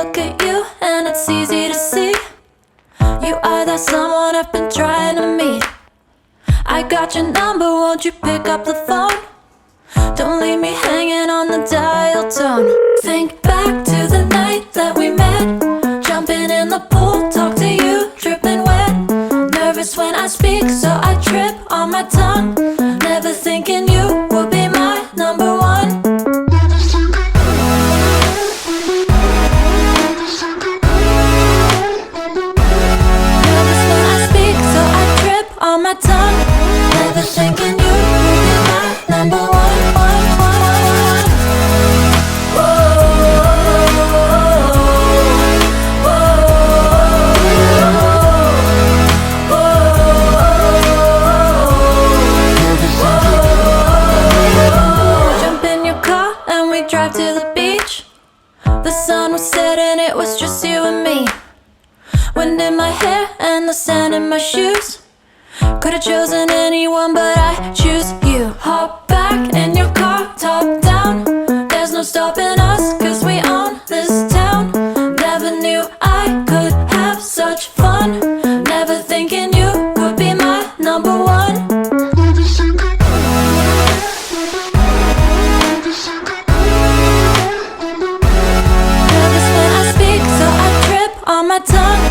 look at you and it's easy to see you are that someone I've been trying to meet. I got your number, won't you pick up the phone? Don't leave me hanging on the dial tone. Think back to the night that we met, jumping in the pool, talk to you, dripping wet. Nervous when I speak, so I trip on my tongue. Never thinking you would be my number one. Nervous when I speak, so I trip on my tongue. Never thinking you would be my number one. Drive to the beach. The sun was setting, it was just you and me. Wind in my hair and the sand in my shoes. Could've chosen anyone, but I choose you. Hop back in your car, top down. There's no stopping us, cause we own this town. Never knew I could have such fun. Never thinking you would be my number one. On my tongue,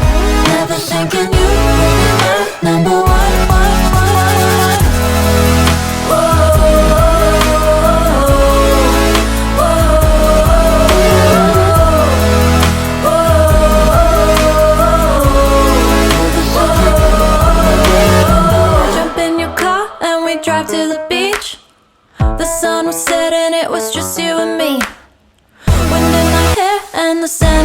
never thinking you would be my number one. Jump in your car and we drive to the beach. The sun was setting, it was just you and me. Wind in my hair and the sand